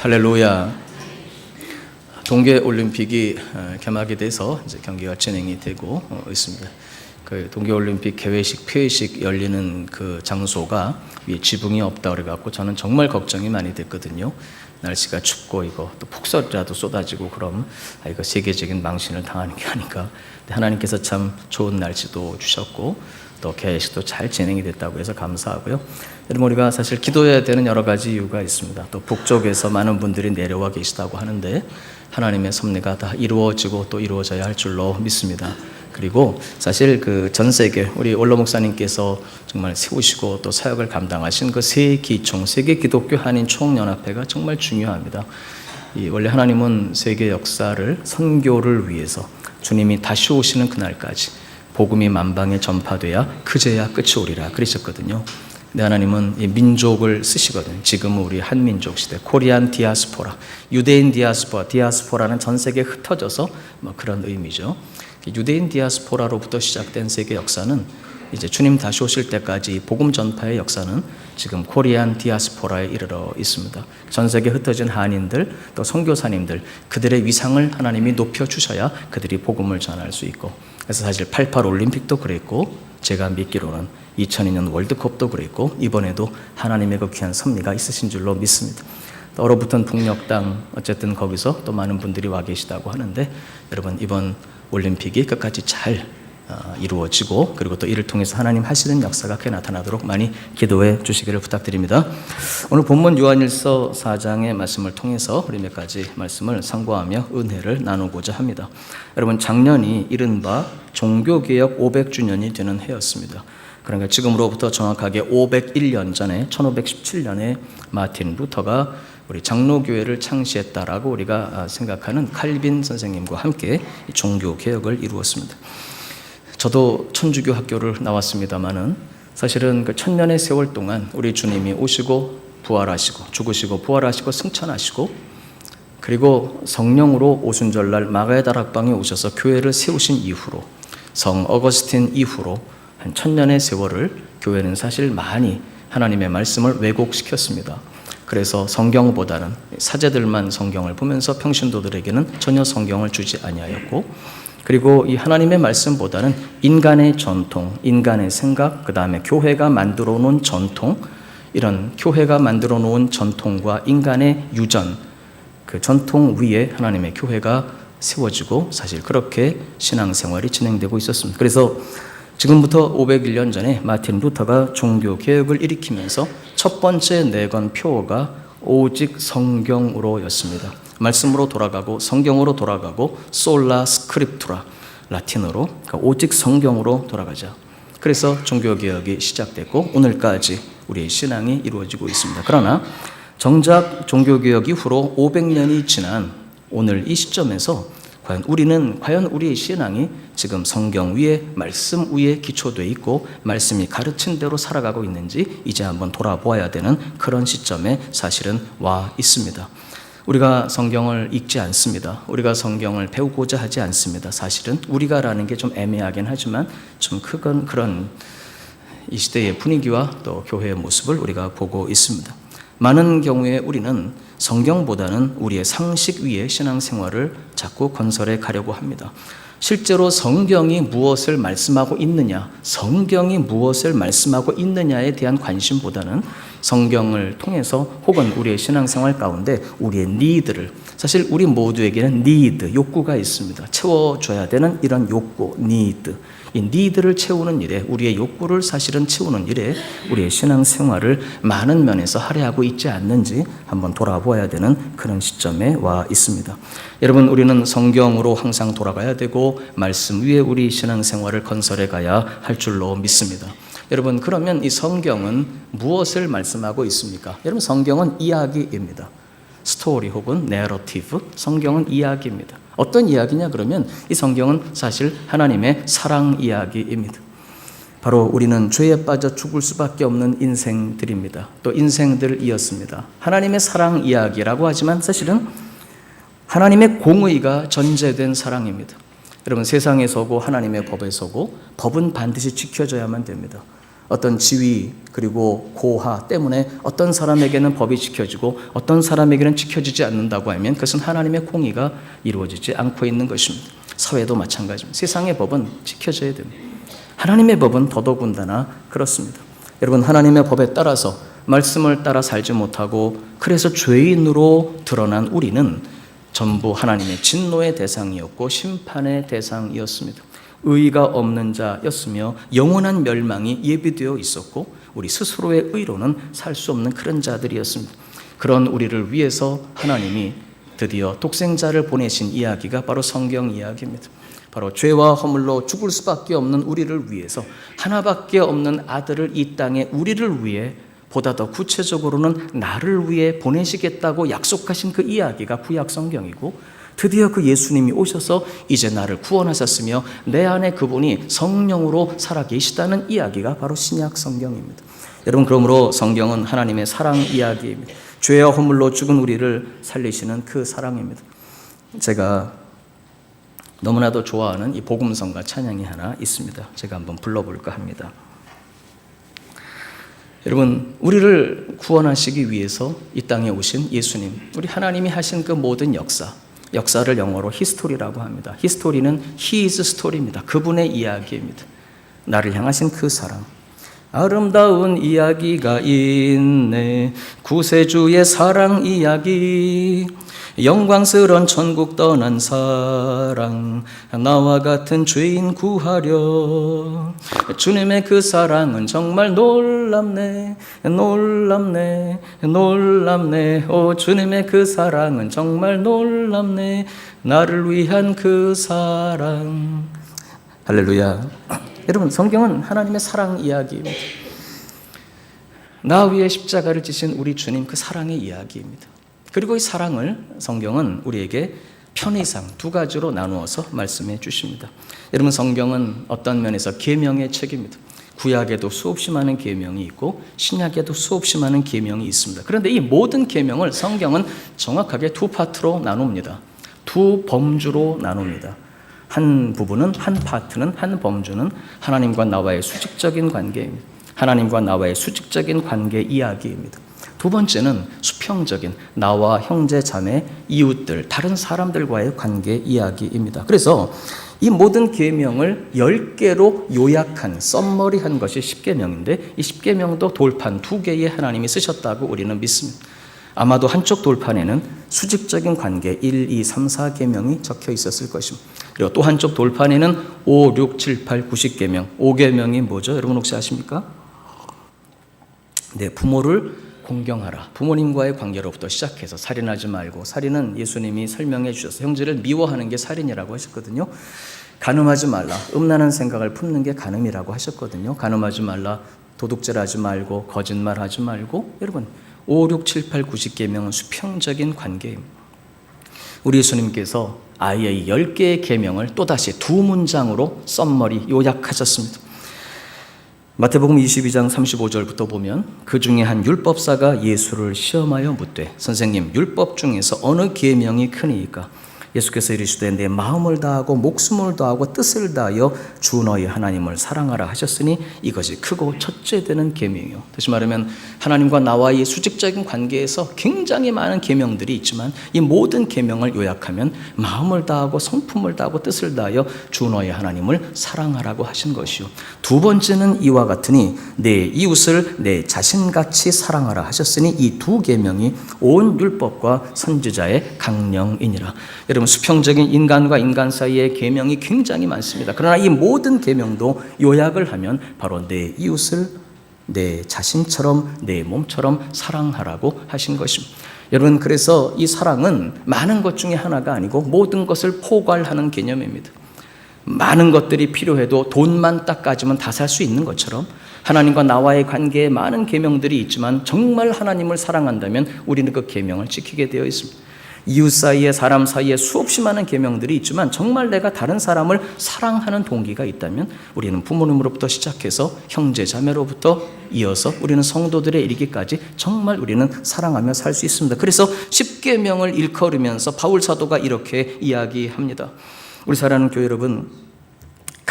할렐루야. 동계올림픽이 개막이 돼서 이제 경기가 진행이 되고 있습니다. 그 동계올림픽 개회식, 폐회식 열리는 그 장소가 위에 지붕이 없다 그래갖고 저는 정말 걱정이 많이 됐거든요. 날씨가 춥고 이거 또 폭설이라도 쏟아지고 그럼 이거 세계적인 망신을 당하는 게 아닌가. 하나님께서 참 좋은 날씨도 주셨고 또 개회식도 잘 진행이 됐다고 해서 감사하고요. 여러분, 우리가 사실 기도해야 되는 여러 가지 이유가 있습니다. 또 북쪽에서 많은 분들이 내려와 계시다고 하는데 하나님의 섭리가 다 이루어지고 또 이루어져야 할 줄로 믿습니다. 그리고 사실 그 전 세계 우리 원로 목사님께서 정말 세우시고 또 사역을 감당하신 그 세기총, 세계 기독교 한인 총연합회가 정말 중요합니다. 원래 하나님은 세계 역사를 선교를 위해서 주님이 다시 오시는 그날까지 복음이 만방에 전파돼야 그제야 끝이 오리라 그러셨거든요. 근데 하나님은 이 민족을 쓰시거든요. 지금은 우리 한민족 시대, 코리안 디아스포라, 유대인 디아스포라, 디아스포라는 전 세계에 흩어져서 그런 의미죠. 유대인 디아스포라로부터 시작된 세계 역사는 이제 주님 다시 오실 때까지 복음 전파의 역사는 지금 코리안 디아스포라에 이르러 있습니다. 전 세계에 흩어진 한인들 또 선교사님들 그들의 위상을 하나님이 높여주셔야 그들이 복음을 전할 수 있고, 그래서 사실 88 올림픽도 그랬고 제가 믿기로는 2002년 월드컵도 그랬고 이번에도 하나님의 그 귀한 섭리가 있으신 줄로 믿습니다. 얼어붙은 북녘 땅 어쨌든 거기서 또 많은 분들이 와 계시다고 하는데 여러분, 이번 올림픽이 끝까지 잘 이루어지고 그리고 또 이를 통해서 하나님 하시는 역사가 크게 나타나도록 많이 기도해 주시기를 부탁드립니다. 오늘 본문 요한일서 4장의 말씀을 통해서 우리 몇 가지 말씀을 상고하며 은혜를 나누고자 합니다. 여러분, 작년이 이른바 종교개혁 500주년이 되는 해였습니다. 그러니까 지금으로부터 정확하게 501년 전에 1517년에 마틴 루터가 우리 장로교회를 창시했다라고 우리가 생각하는 칼빈 선생님과 함께 종교개혁을 이루었습니다. 저도 천주교 학교를 나왔습니다마는 사실은 그 천년의 세월 동안 우리 주님이 오시고 부활하시고 죽으시고 부활하시고 승천하시고 그리고 성령으로 오순절날 마가의 다락방에 오셔서 교회를 세우신 이후로 성 어거스틴 이후로 한 천년의 세월을 교회는 사실 많이 하나님의 말씀을 왜곡시켰습니다. 그래서 성경보다는 사제들만 성경을 보면서 평신도들에게는 전혀 성경을 주지 아니하였고, 그리고 이 하나님의 말씀보다는 인간의 전통, 인간의 생각, 그 다음에 교회가 만들어 놓은 전통, 이런 교회가 만들어 놓은 전통과 인간의 유전, 그 전통 위에 하나님의 교회가 세워지고 사실 그렇게 신앙생활이 진행되고 있었습니다. 그래서 지금부터 501년 전에 마틴 루터가 종교개혁을 일으키면서 첫 번째 내건 표어가 오직 성경으로였습니다. 말씀으로 돌아가고 성경으로 돌아가고 솔라 스크립투라, 라틴어로 그러니까 오직 성경으로 돌아가자. 그래서 종교개혁이 시작됐고 오늘까지 우리의 신앙이 이루어지고 있습니다. 그러나 정작 종교개혁 이후로 500년이 지난 오늘 이 시점에서 과연 우리의 신앙이 지금 성경 위에 말씀 위에 기초되어 있고 말씀이 가르친 대로 살아가고 있는지 이제 한번 돌아보아야 되는 그런 시점에 사실은 와 있습니다. 우리가 성경을 읽지 않습니다. 우리가 성경을 배우고자 하지 않습니다. 사실은 우리가라는 게 좀 애매하긴 하지만 좀 큰 그런 이 시대의 분위기와 또 교회의 모습을 우리가 보고 있습니다. 많은 경우에 우리는 성경보다는 우리의 상식 위에 신앙생활을 자꾸 건설해 가려고 합니다. 실제로 성경이 무엇을 말씀하고 있느냐, 성경이 무엇을 말씀하고 있느냐에 대한 관심보다는 성경을 통해서 혹은 우리의 신앙생활 가운데 우리의 니드를, 사실 우리 모두에게는 니드, 욕구가 있습니다. 채워줘야 되는 이런 욕구, 니드, 이 니드를 채우는 일에, 우리의 욕구를 사실은 채우는 일에 우리의 신앙생활을 많은 면에서 할애하고 있지 않는지 한번 돌아보아야 되는 그런 시점에 와 있습니다. 여러분, 우리는 성경으로 항상 돌아가야 되고 말씀 위에 우리 신앙생활을 건설해 가야 할 줄로 믿습니다. 여러분, 그러면 이 성경은 무엇을 말씀하고 있습니까? 여러분, 성경은 이야기입니다. 스토리 혹은 내러티브, 성경은 이야기입니다. 어떤 이야기냐 그러면 이 성경은 사실 하나님의 사랑 이야기입니다. 바로 우리는 죄에 빠져 죽을 수밖에 없는 인생들입니다. 또 인생들이었습니다. 하나님의 사랑 이야기라고 하지만 사실은 하나님의 공의가 전제된 사랑입니다. 여러분, 세상에 서고 하나님의 법에 서고 법은 반드시 지켜져야만 됩니다. 어떤 지위 그리고 고하 때문에 어떤 사람에게는 법이 지켜지고 어떤 사람에게는 지켜지지 않는다고 하면 그것은 하나님의 공의가 이루어지지 않고 있는 것입니다. 사회도 마찬가지입니다. 세상의 법은 지켜져야 됩니다. 하나님의 법은 더더군다나 그렇습니다. 여러분, 하나님의 법에 따라서 말씀을 따라 살지 못하고 그래서 죄인으로 드러난 우리는 전부 하나님의 진노의 대상이었고 심판의 대상이었습니다. 의의가 없는 자였으며 영원한 멸망이 예비되어 있었고 우리 스스로의 의로는 살 수 없는 그런 자들이었습니다. 그런 우리를 위해서 하나님이 드디어 독생자를 보내신 이야기가 바로 성경 이야기입니다. 바로 죄와 허물로 죽을 수밖에 없는 우리를 위해서 하나밖에 없는 아들을 이 땅에 우리를 위해 보다 더 구체적으로는 나를 위해 보내시겠다고 약속하신 그 이야기가 구약 성경이고 드디어 그 예수님이 오셔서 이제 나를 구원하셨으며 내 안에 그분이 성령으로 살아계시다는 이야기가 바로 신약 성경입니다. 여러분, 그러므로 성경은 하나님의 사랑 이야기입니다. 죄와 허물로 죽은 우리를 살리시는 그 사랑입니다. 제가 너무나도 좋아하는 이 복음성가 찬양이 하나 있습니다. 제가 한번 불러볼까 합니다. 여러분, 우리를 구원하시기 위해서 이 땅에 오신 예수님, 우리 하나님이 하신 그 모든 역사를 영어로 히스토리라고 합니다. 히스토리는 His story입니다. 그분의 이야기입니다. 나를 향하신 그 사랑, 아름다운 이야기가 있네. 구세주의 사랑 이야기, 영광스런 천국 떠난 사랑, 나와 같은 죄인 구하려. 주님의 그 사랑은 정말 놀랍네, 놀랍네, 놀랍네. 오, 주님의 그 사랑은 정말 놀랍네, 나를 위한 그 사랑. 할렐루야. 여러분, 성경은 하나님의 사랑 이야기입니다. 나 위에 십자가를 지신 우리 주님 그 사랑의 이야기입니다. 그리고 이 사랑을 성경은 우리에게 편의상 두 가지로 나누어서 말씀해 주십니다. 여러분, 성경은 어떤 면에서 계명의 책입니다. 구약에도 수없이 많은 계명이 있고 신약에도 수없이 많은 계명이 있습니다. 그런데 이 모든 계명을 성경은 정확하게 두 파트로 나눕니다. 두 범주로 나눕니다. 한 부분은, 한 파트는, 한 범주는 하나님과 나와의 수직적인 관계입니다. 하나님과 나와의 수직적인 관계 이야기입니다. 두 번째는 수평적인 나와 형제, 자매, 이웃들, 다른 사람들과의 관계 이야기입니다. 그래서 이 모든 계명을 10개로 요약한, 썸머리한 것이 10계명인데 이 10계명도 돌판 2개의 하나님이 쓰셨다고 우리는 믿습니다. 아마도 한쪽 돌판에는 수직적인 관계 1, 2, 3, 4계명이 적혀 있었을 것입니다. 그리고 또 한쪽 돌판에는 5, 6, 7, 8, 90계명, 5계명이 뭐죠? 여러분 혹시 아십니까? 네, 부모를 공경하라. 부모님과의 관계로부터 시작해서 살인하지 말고, 살인은 예수님이 설명해 주셔서 형제를 미워하는 게 살인이라고 하셨거든요. 간음하지 말라. 음란한 생각을 품는 게 간음이라고 하셨거든요. 간음하지 말라. 도둑질하지 말고, 거짓말하지 말고. 여러분, 5, 6, 7, 8, 90계명은 수평적인 관계입니다. 우리 예수님께서 아예 이 10개의 계명을 또다시 두 문장으로 썸머리 요약하셨습니다. 마태복음 22장 35절부터 보면 그 중에 한 율법사가 예수를 시험하여 묻되 선생님, 율법 중에서 어느 계명이 크니이까? 예수께서 이르시되 내 마음을 다하고 목숨을 다하고 뜻을 다하여 주 너희 하나님을 사랑하라 하셨으니 이것이 크고 첫째 되는 계명이요. 다시 말하면 하나님과 나와의 수직적인 관계에서 굉장히 많은 계명들이 있지만 이 모든 계명을 요약하면 마음을 다하고 성품을 다하고 뜻을 다하여 주 너희 하나님을 사랑하라고 하신 것이요. 두 번째는 이와 같으니 내 이웃을 내 자신같이 사랑하라 하셨으니 이 두 계명이 온 율법과 선지자의 강령이니라. 여러분, 수평적인 인간과 인간 사이의 계명이 굉장히 많습니다. 그러나 이 모든 계명도 요약을 하면 바로 내 이웃을 내 자신처럼, 내 몸처럼 사랑하라고 하신 것입니다. 여러분, 그래서 이 사랑은 많은 것 중에 하나가 아니고 모든 것을 포괄하는 개념입니다. 많은 것들이 필요해도 돈만 딱 가지면 다 살 수 있는 것처럼 하나님과 나와의 관계에 많은 계명들이 있지만 정말 하나님을 사랑한다면 우리는 그 계명을 지키게 되어 있습니다. 이웃 사이에, 사람 사이에 수없이 많은 계명들이 있지만 정말 내가 다른 사람을 사랑하는 동기가 있다면 우리는 부모님으로부터 시작해서 형제, 자매로부터 이어서 우리는 성도들에 이르기까지 정말 우리는 사랑하며 살 수 있습니다. 그래서 10계명을 일컬으면서 바울 사도가 이렇게 이야기합니다. 우리 사랑하는 교회 여러분,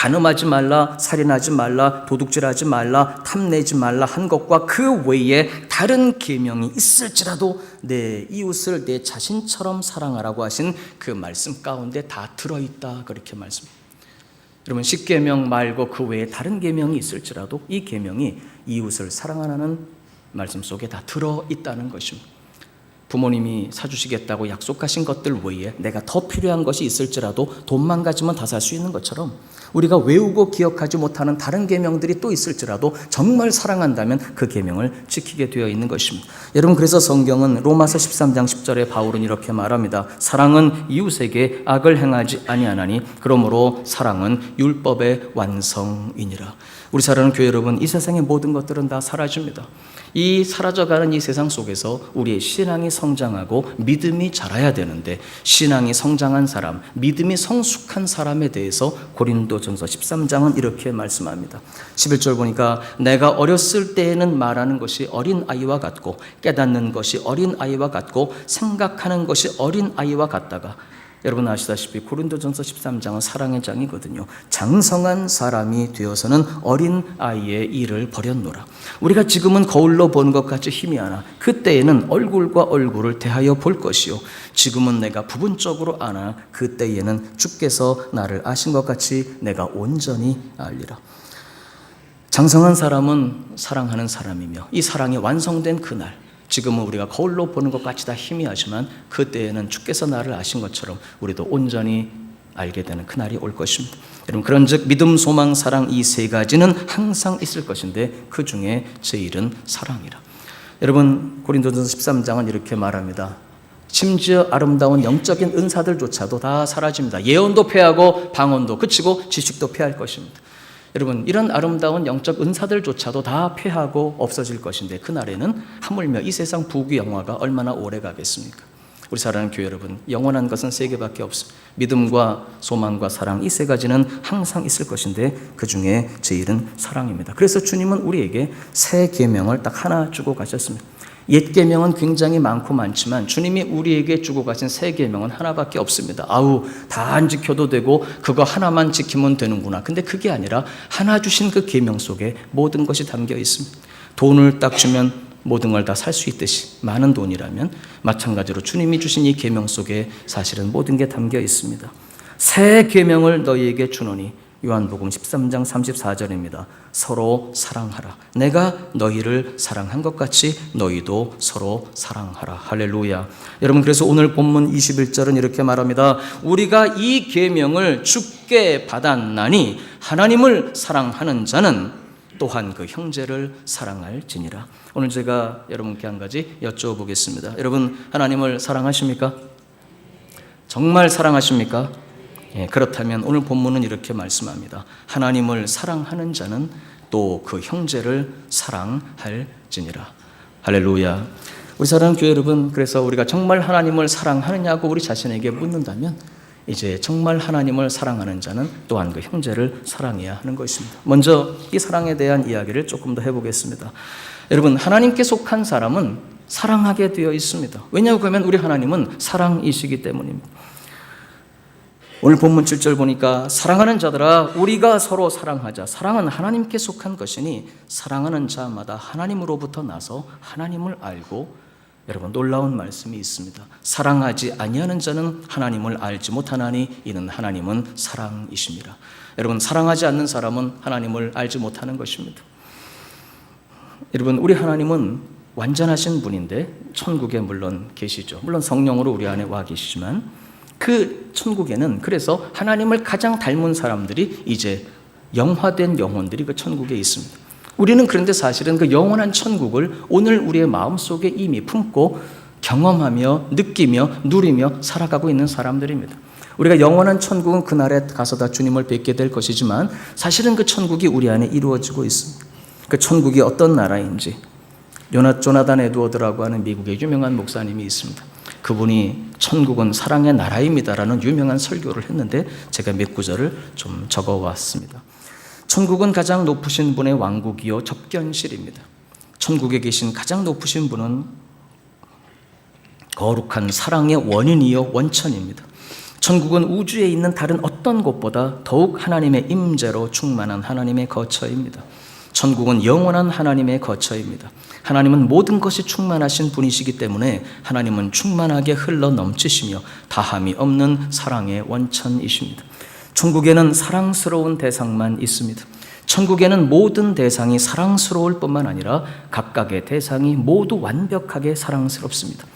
간음하지 말라, 살인하지 말라, 도둑질하지 말라, 탐내지 말라 한 것과 그 외에 다른 계명이 있을지라도 내 이웃을 내 자신처럼 사랑하라고 하신 그 말씀 가운데 다 들어있다, 그렇게 말씀합니다. 여러분, 10계명 말고 그 외에 다른 계명이 있을지라도 이 계명이 이웃을 사랑하라는 말씀 속에 다 들어있다는 것입니다. 부모님이 사주시겠다고 약속하신 것들 외에 내가 더 필요한 것이 있을지라도 돈만 가지면 다 살 수 있는 것처럼 우리가 외우고 기억하지 못하는 다른 계명들이 또 있을지라도 정말 사랑한다면 그 계명을 지키게 되어 있는 것입니다. 여러분, 그래서 성경은 로마서 13장 10절에 바울은 이렇게 말합니다. 사랑은 이웃에게 악을 행하지 아니하나니 그러므로 사랑은 율법의 완성이니라. 우리 사랑하는 교회 여러분, 이 세상의 모든 것들은 다 사라집니다. 이 사라져가는 이 세상 속에서 우리의 신앙이 성장하고 믿음이 자라야 되는데, 신앙이 성장한 사람, 믿음이 성숙한 사람에 대해서 고린도전서 13장은 이렇게 말씀합니다. 11절 보니까 내가 어렸을 때에는 말하는 것이 어린아이와 같고 깨닫는 것이 어린아이와 같고 생각하는 것이 어린아이와 같다가, 여러분 아시다시피 고린도전서 13장은 사랑의 장이거든요. 장성한 사람이 되어서는 어린아이의 일을 버렸노라. 우리가 지금은 거울로 보는 것 같이 희미하나 그때에는 얼굴과 얼굴을 대하여 볼 것이요 지금은 내가 부분적으로 아나 그때에는 주께서 나를 아신 것 같이 내가 온전히 알리라. 장성한 사람은 사랑하는 사람이며 이 사랑이 완성된 그날, 지금은 우리가 거울로 보는 것 같이 다 희미하지만 그때에는 주께서 나를 아신 것처럼 우리도 온전히 알게 되는 그날이 올 것입니다. 여러분, 그런즉 믿음, 소망, 사랑 이 세 가지는 항상 있을 것인데 그 중에 제일은 사랑이라. 여러분, 고린도전서 13장은 이렇게 말합니다. 심지어 아름다운 영적인 은사들조차도 다 사라집니다. 예언도 패하고 방언도 그치고 지식도 패할 것입니다. 여러분, 이런 아름다운 영적 은사들조차도 다 패하고 없어질 것인데 그날에는 하물며 이 세상 부귀 영화가 얼마나 오래 가겠습니까? 우리 사랑하는 교회 여러분, 영원한 것은 세 개밖에 없습니다. 믿음과 소망과 사랑, 이 세 가지는 항상 있을 것인데 그 중에 제일은 사랑입니다. 그래서 주님은 우리에게 새 계명을 딱 하나 주고 가셨습니다. 옛 계명은 굉장히 많지만 주님이 우리에게 주고 가신 새 계명은 하나밖에 없습니다. 다 안 지켜도 되고 그거 하나만 지키면 되는구나. 근데 그게 아니라 하나 주신 그 계명 속에 모든 것이 담겨 있습니다. 돈을 딱 주면 모든 걸 다 살 수 있듯이 많은 돈이라면 마찬가지로 주님이 주신 이 계명 속에 사실은 모든 게 담겨 있습니다. 새 계명을 너희에게 주노니, 요한복음 13장 34절입니다. 서로 사랑하라. 내가 너희를 사랑한 것 같이 너희도 서로 사랑하라. 할렐루야. 여러분, 그래서 오늘 본문 21절은 이렇게 말합니다. 우리가 이 계명을 주께 받았나니 하나님을 사랑하는 자는 또한 그 형제를 사랑할지니라. 오늘 제가 여러분께 한 가지 여쭤보겠습니다. 여러분, 하나님을 사랑하십니까? 정말 사랑하십니까? 그렇다면 오늘 본문은 이렇게 말씀합니다. 하나님을 사랑하는 자는 또 그 형제를 사랑할지니라. 할렐루야. 우리 사랑하는 교회 여러분, 그래서 우리가 정말 하나님을 사랑하느냐고 우리 자신에게 묻는다면 이제 정말 하나님을 사랑하는 자는 또한 그 형제를 사랑해야 하는 것입니다. 먼저 이 사랑에 대한 이야기를 조금 더 해보겠습니다. 여러분, 하나님께 속한 사람은 사랑하게 되어 있습니다. 왜냐하면 우리 하나님은 사랑이시기 때문입니다. 오늘 본문 7절 보니까 사랑하는 자들아 우리가 서로 사랑하자. 사랑은 하나님께 속한 것이니 사랑하는 자마다 하나님으로부터 나서 하나님을 알고, 여러분 놀라운 말씀이 있습니다. 사랑하지 아니하는 자는 하나님을 알지 못하나니 이는 하나님은 사랑이십니다. 여러분, 사랑하지 않는 사람은 하나님을 알지 못하는 것입니다. 여러분, 우리 하나님은 완전하신 분인데 천국에 물론 계시죠. 물론 성령으로 우리 안에 와 계시지만 그 천국에는 그래서 하나님을 가장 닮은 사람들이 이제 영화된 영혼들이 그 천국에 있습니다. 우리는 그런데 사실은 그 영원한 천국을 오늘 우리의 마음속에 이미 품고 경험하며 느끼며 누리며 살아가고 있는 사람들입니다. 우리가 영원한 천국은 그날에 가서 다 주님을 뵙게 될 것이지만 사실은 그 천국이 우리 안에 이루어지고 있습니다. 그 천국이 어떤 나라인지 조나단 에드워드라고 하는 미국의 유명한 목사님이 있습니다. 그분이 천국은 사랑의 나라입니다라는 유명한 설교를 했는데 제가 몇 구절을 좀 적어왔습니다. 천국은 가장 높으신 분의 왕국이요 접견실입니다. 천국에 계신 가장 높으신 분은 거룩한 사랑의 원인이요 원천입니다. 천국은 우주에 있는 다른 어떤 어떤 곳보다 더욱 하나님의 임재로 충만한 하나님의 거처입니다. 천국은 영원한 하나님의 거처입니다. 하나님은 모든 것이 충만하신 분이시기 때문에 하나님은 충만하게 흘러 넘치시며 다함이 없는 사랑의 원천이십니다. 천국에는 사랑스러운 대상만 있습니다. 천국에는 모든 대상이 사랑스러울 뿐만 아니라 각각의 대상이 모두 완벽하게 사랑스럽습니다.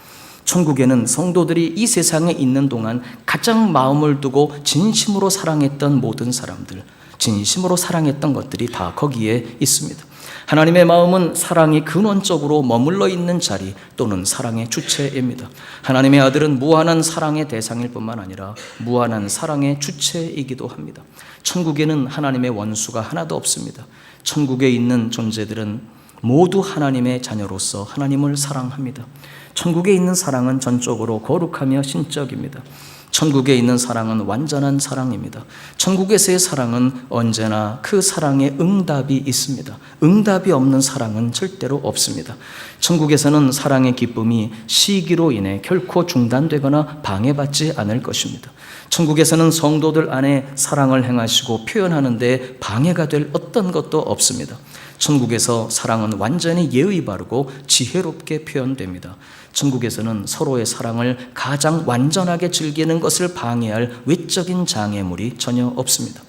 천국에는 성도들이 이 세상에 있는 동안 가장 마음을 두고 진심으로 사랑했던 모든 사람들, 진심으로 사랑했던 것들이 다 거기에 있습니다. 하나님의 마음은 사랑이 근원적으로 머물러 있는 자리 또는 사랑의 주체입니다. 하나님의 아들은 무한한 사랑의 대상일 뿐만 아니라 무한한 사랑의 주체이기도 합니다. 천국에는 하나님의 원수가 하나도 없습니다. 천국에 있는 존재들은 모두 하나님의 자녀로서 하나님을 사랑합니다. 천국에 있는 사랑은 전적으로 거룩하며 신적입니다. 천국에 있는 사랑은 완전한 사랑입니다. 천국에서의 사랑은 언제나 그 사랑에 응답이 있습니다. 응답이 없는 사랑은 절대로 없습니다. 천국에서는 사랑의 기쁨이 시기로 인해 결코 중단되거나 방해받지 않을 것입니다. 천국에서는 성도들 안에 사랑을 행하시고 표현하는 데 방해가 될 어떤 것도 없습니다. 천국에서 사랑은 완전히 예의 바르고 지혜롭게 표현됩니다. 천국에서는 서로의 사랑을 가장 완전하게 즐기는 것을 방해할 외적인 장애물이 전혀 없습니다.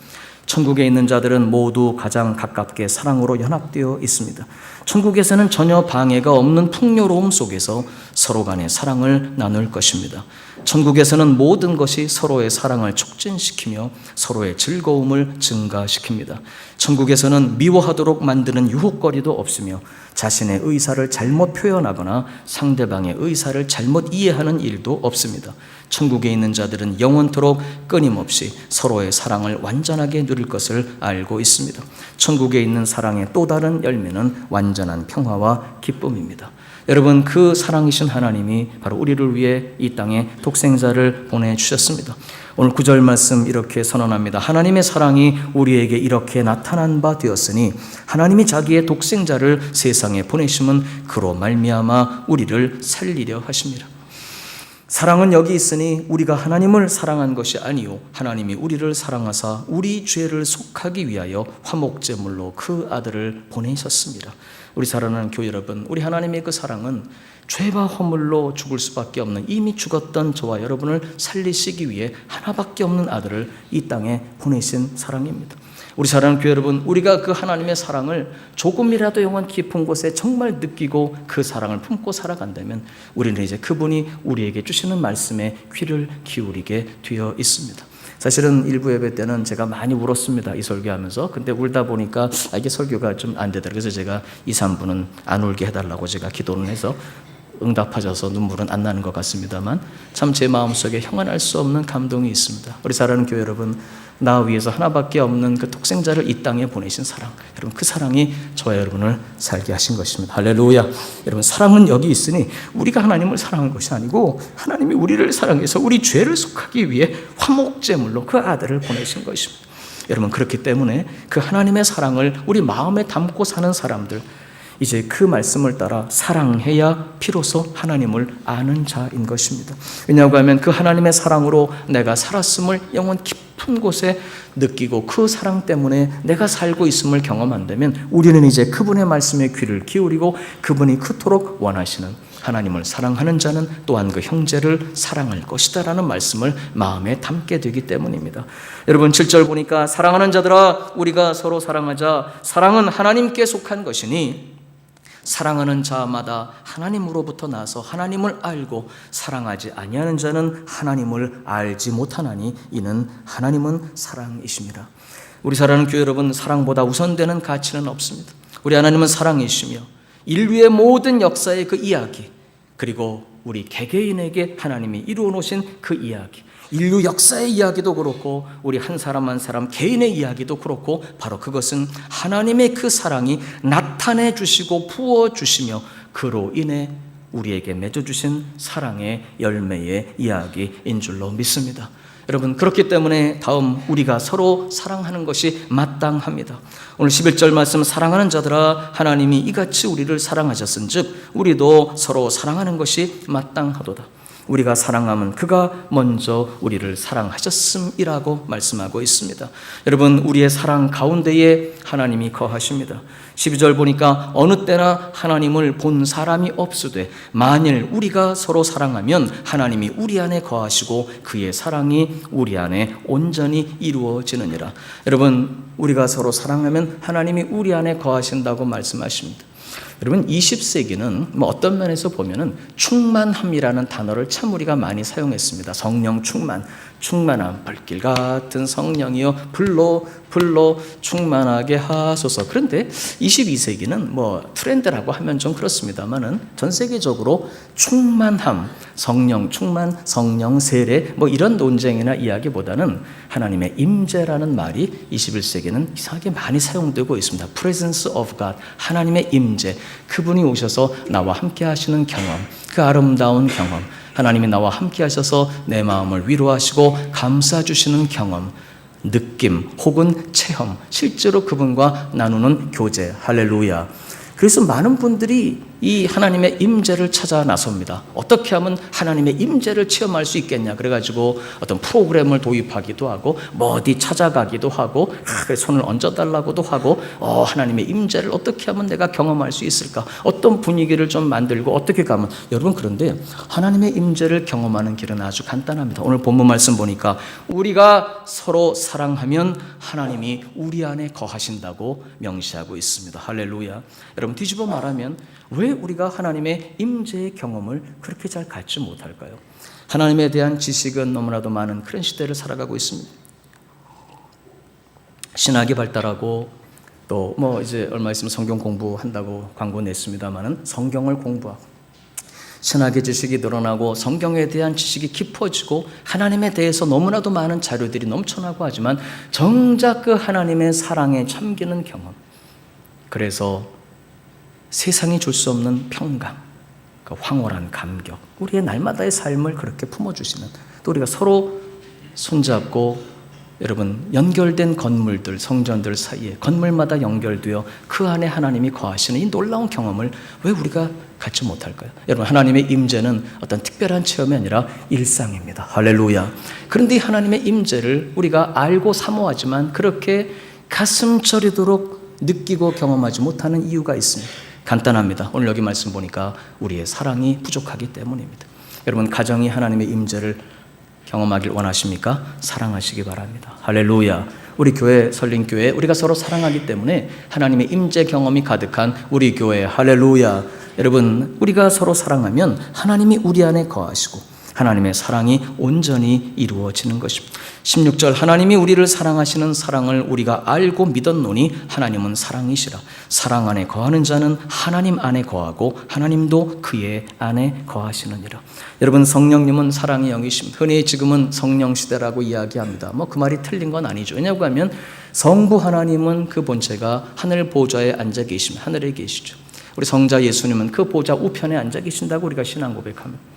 천국에 있는 자들은 모두 가장 가깝게 사랑으로 연합되어 있습니다. 천국에서는 전혀 방해가 없는 풍요로움 속에서 서로 간의 사랑을 나눌 것입니다. 천국에서는 모든 것이 서로의 사랑을 촉진시키며 서로의 즐거움을 증가시킵니다. 천국에서는 미워하도록 만드는 유혹거리도 없으며 자신의 의사를 잘못 표현하거나 상대방의 의사를 잘못 이해하는 일도 없습니다. 천국에 있는 자들은 영원토록 끊임없이 서로의 사랑을 완전하게 누릴 것을 알고 있습니다. 천국에 있는 사랑의 또 다른 열매는 완전한 평화와 기쁨입니다. 여러분, 그 사랑이신 하나님이 바로 우리를 위해 이 땅에 독생자를 보내주셨습니다. 오늘 9절 말씀 이렇게 선언합니다. 하나님의 사랑이 우리에게 이렇게 나타난 바 되었으니 하나님이 자기의 독생자를 세상에 보내심은 그로 말미암아 우리를 살리려 하심이라. 사랑은 여기 있으니 우리가 하나님을 사랑한 것이 아니요 하나님이 우리를 사랑하사 우리 죄를 속하기 위하여 화목제물로 그 아들을 보내셨습니다. 우리 사랑하는 교회 여러분, 우리 하나님의 그 사랑은 죄와 허물로 죽을 수밖에 없는 이미 죽었던 저와 여러분을 살리시기 위해 하나밖에 없는 아들을 이 땅에 보내신 사랑입니다. 우리 사랑하는 교회 여러분, 우리가 그 하나님의 사랑을 조금이라도 영원 깊은 곳에 정말 느끼고 그 사랑을 품고 살아간다면 우리는 이제 그분이 우리에게 주시는 말씀에 귀를 기울이게 되어 있습니다. 사실은 일부 예배 때는 제가 많이 울었습니다. 이 설교하면서. 근데 울다 보니까 이게 설교가 좀 안 되더라고요. 그래서 제가 2, 3분은 안 울게 해달라고 제가 기도를 해서 응답하셔서 눈물은 안 나는 것 같습니다만 참 제 마음속에 형언할 수 없는 감동이 있습니다. 우리 사랑하는 교회 여러분, 나 위해서 하나밖에 없는 그 독생자를 이 땅에 보내신 사랑, 여러분 그 사랑이 저와 여러분을 살게 하신 것입니다. 할렐루야. 여러분, 사랑은 여기 있으니 우리가 하나님을 사랑한 것이 아니고 하나님이 우리를 사랑해서 우리 죄를 속하기 위해 화목제물로 그 아들을 보내신 것입니다. 여러분, 그렇기 때문에 그 하나님의 사랑을 우리 마음에 담고 사는 사람들, 이제 그 말씀을 따라 사랑해야 비로소 하나님을 아는 자인 것입니다. 왜냐하고 하면 그 하나님의 사랑으로 내가 살았음을 영원 깊은 곳에 느끼고 그 사랑 때문에 내가 살고 있음을 경험한다면 우리는 이제 그분의 말씀에 귀를 기울이고 그분이 그토록 원하시는 하나님을 사랑하는 자는 또한 그 형제를 사랑할 것이다 라는 말씀을 마음에 담게 되기 때문입니다. 여러분, 7절 보니까 사랑하는 자들아 우리가 서로 사랑하자. 사랑은 하나님께 속한 것이니 사랑하는 자마다 하나님으로부터 나서 하나님을 알고 사랑하지 아니하는 자는 하나님을 알지 못하나니 이는 하나님은 사랑이십니다. 우리 사랑하는 교회 여러분, 사랑보다 우선되는 가치는 없습니다. 우리 하나님은 사랑이시며 인류의 모든 역사의 그 이야기, 그리고 우리 개개인에게 하나님이 이루어 놓으신 그 이야기, 인류 역사의 이야기도 그렇고 우리 한 사람 한 사람 개인의 이야기도 그렇고 바로 그것은 하나님의 그 사랑이 나타내 주시고 부어 주시며 그로 인해 우리에게 맺어주신 사랑의 열매의 이야기인 줄로 믿습니다. 여러분, 그렇기 때문에 다음 우리가 서로 사랑하는 것이 마땅합니다. 오늘 11절 말씀, 사랑하는 자들아 하나님이 이같이 우리를 사랑하셨은즉 우리도 서로 사랑하는 것이 마땅하도다. 우리가 사랑함은 그가 먼저 우리를 사랑하셨음이라고 말씀하고 있습니다. 여러분, 우리의 사랑 가운데에 하나님이 거하십니다. 12절 보니까 어느 때나 하나님을 본 사람이 없으되 만일 우리가 서로 사랑하면 하나님이 우리 안에 거하시고 그의 사랑이 우리 안에 온전히 이루어지느니라. 여러분, 우리가 서로 사랑하면 하나님이 우리 안에 거하신다고 말씀하십니다. 여러분, 20세기는 어떤 면에서 보면은 충만함이라는 단어를 참 우리가 많이 사용했습니다. 성령 충만함, 불길 같은 성령이여 불로 충만하게 하소서. 그런데 22세기는 트렌드라고 하면 좀 그렇습니다만은 전 세계적으로 충만함, 성령 충만, 성령 세례 이런 논쟁이나 이야기보다는 하나님의 임재라는 말이 21세기는 이상하게 많이 사용되고 있습니다. Presence of God, 하나님의 임재, 그분이 오셔서 나와 함께 하시는 경험, 그 아름다운 경험, 하나님이 나와 함께 하셔서 내 마음을 위로하시고 감싸 주시는 경험, 느낌 혹은 체험, 실제로 그분과 나누는 교제. 할렐루야. 그래서 많은 분들이 이 하나님의 임재를 찾아 나섭니다. 어떻게 하면 하나님의 임재를 체험할 수 있겠냐, 그래가지고 어떤 프로그램을 도입하기도 하고 어디 찾아가기도 하고 손을 얹어달라고도 하고 하나님의 임재를 어떻게 하면 내가 경험할 수 있을까, 어떤 분위기를 좀 만들고 어떻게 가면. 여러분, 그런데 하나님의 임재를 경험하는 길은 아주 간단합니다. 오늘 본문 말씀 보니까 우리가 서로 사랑하면 하나님이 우리 안에 거하신다고 명시하고 있습니다. 할렐루야. 여러분, 뒤집어 말하면 왜 우리가 하나님의 임재의 경험을 그렇게 잘 갖지 못할까요? 하나님에 대한 지식은 너무나도 많은 그런 시대를 살아가고 있습니다. 신학이 발달하고 또 이제 얼마 있으면 성경 공부한다고 광고 냈습니다만은 성경을 공부하고 신학의 지식이 늘어나고 성경에 대한 지식이 깊어지고 하나님에 대해서 너무나도 많은 자료들이 넘쳐나고 하지만 정작 그 하나님의 사랑에 잠기는 경험, 그래서 세상이 줄 수 없는 평강, 그 황홀한 감격, 우리의 날마다의 삶을 그렇게 품어주시는, 또 우리가 서로 손잡고 여러분 연결된 건물들, 성전들 사이에 건물마다 연결되어 그 안에 하나님이 거하시는 이 놀라운 경험을 왜 우리가 갖지 못할까요? 여러분, 하나님의 임재는 어떤 특별한 체험이 아니라 일상입니다. 할렐루야. 그런데 이 하나님의 임재를 우리가 알고 사모하지만 그렇게 가슴 저리도록 느끼고 경험하지 못하는 이유가 있습니다. 간단합니다. 오늘 여기 말씀 보니까 우리의 사랑이 부족하기 때문입니다. 여러분, 가정이 하나님의 임재를 경험하길 원하십니까? 사랑하시기 바랍니다. 할렐루야. 우리 교회, 설린교회, 우리가 서로 사랑하기 때문에 하나님의 임재 경험이 가득한 우리 교회. 할렐루야. 여러분, 우리가 서로 사랑하면 하나님이 우리 안에 거하시고 하나님의 사랑이 온전히 이루어지는 것입니다. 16절, 하나님이 우리를 사랑하시는 사랑을 우리가 알고 믿었노니 하나님은 사랑이시라. 사랑 안에 거하는 자는 하나님 안에 거하고 하나님도 그의 안에 거하시느니라. 여러분, 성령님은 사랑의 영이십니다. 흔히 지금은 성령 시대라고 이야기합니다. 그 말이 틀린 건 아니죠. 왜냐고 하면 성부 하나님은 그 본체가 하늘 보좌에 앉아 계시면 하늘에 계시죠. 우리 성자 예수님은 그 보좌 우편에 앉아 계신다고 우리가 신앙 고백합니다.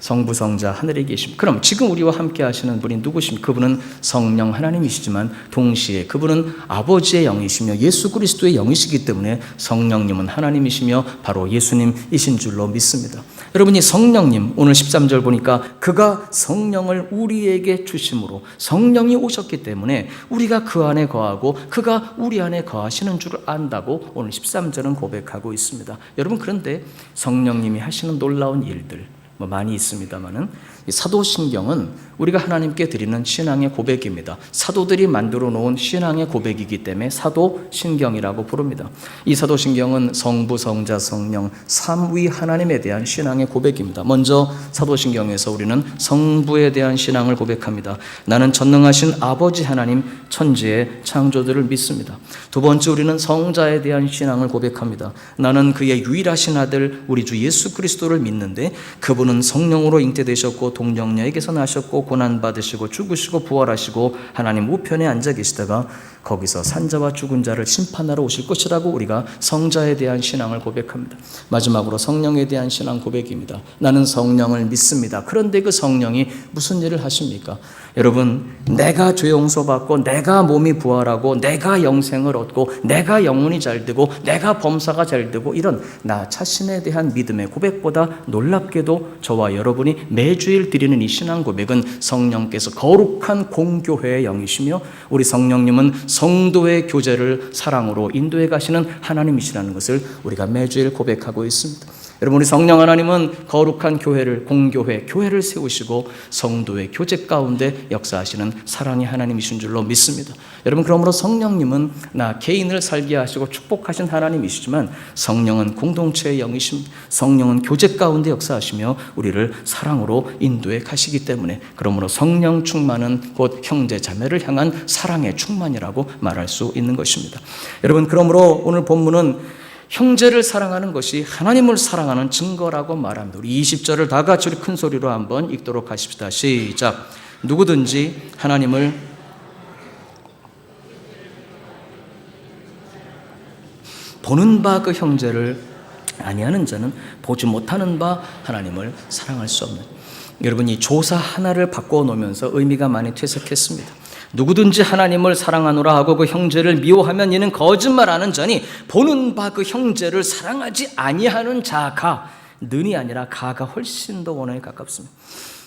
성부 성자 하늘에 계십니다. 그럼 지금 우리와 함께 하시는 분이 누구십니까? 그분은 성령 하나님이시지만 동시에 그분은 아버지의 영이시며 예수 그리스도의 영이시기 때문에 성령님은 하나님이시며 바로 예수님이신 줄로 믿습니다. 여러분이 성령님, 오늘 13절 보니까 그가 성령을 우리에게 주심으로, 성령이 오셨기 때문에 우리가 그 안에 거하고 그가 우리 안에 거하시는 줄 안다고 오늘 13절은 고백하고 있습니다. 여러분, 그런데 성령님이 하시는 놀라운 일들 많이 있습니다만은 이 사도신경은 우리가 하나님께 드리는 신앙의 고백입니다. 사도들이 만들어 놓은 신앙의 고백이기 때문에 사도신경이라고 부릅니다. 이 사도신경은 성부, 성자, 성령 삼위 하나님에 대한 신앙의 고백입니다. 먼저 사도신경에서 우리는 성부에 대한 신앙을 고백합니다. 나는 전능하신 아버지 하나님 천지의 창조들을 믿습니다. 두 번째, 우리는 성자에 대한 신앙을 고백합니다. 나는 그의 유일하신 아들 우리 주 예수 그리스도를 믿는데 그분은 성령으로 잉태되셨고 동정녀에게서 나셨고 고난받으시고 죽으시고 부활하시고 하나님 우편에 앉아 계시다가 거기서 산자와 죽은 자를 심판하러 오실 것이라고 우리가 성자에 대한 신앙을 고백합니다. 마지막으로 성령에 대한 신앙 고백입니다. 나는 성령을 믿습니다. 그런데 그 성령이 무슨 일을 하십니까? 여러분, 내가 죄 용서받고 내가 몸이 부활하고 내가 영생을 얻고 내가 영혼이 잘 되고 내가 범사가 잘 되고 이런 나 자신에 대한 믿음의 고백보다 놀랍게도 저와 여러분이 매주일 드리는 이 신앙 고백은 성령께서 거룩한 공교회의 영이시며 우리 성령님은 성도의 교제를 사랑으로 인도해 가시는 하나님이시라는 것을 우리가 매주일 고백하고 있습니다. 여러분, 우리 성령 하나님은 거룩한 교회를, 공교회, 교회를 세우시고 성도의 교제 가운데 역사하시는 사랑의 하나님이신 줄로 믿습니다. 여러분, 그러므로 성령님은 나 개인을 살게 하시고 축복하신 하나님이시지만 성령은 공동체의 영이십니다. 성령은 교제 가운데 역사하시며 우리를 사랑으로 인도해 가시기 때문에 그러므로 성령 충만은 곧 형제 자매를 향한 사랑의 충만이라고 말할 수 있는 것입니다. 여러분, 그러므로 오늘 본문은 형제를 사랑하는 것이 하나님을 사랑하는 증거라고 말합니다. 우리 20절을 다 같이 우리 큰 소리로 한번 읽도록 하십시다. 시작. 누구든지 하나님을 보는 바 그 형제를 아니하는 자는 보지 못하는 바 하나님을 사랑할 수 없는. 여러분, 이 조사 하나를 바꿔 놓으면서 의미가 많이 퇴색했습니다. 누구든지 하나님을 사랑하노라 하고 그 형제를 미워하면 이는 거짓말하는 자니 보는 바 그 형제를 사랑하지 아니하는 자가 는이 아니라 가가 훨씬 더 원어에 가깝습니다.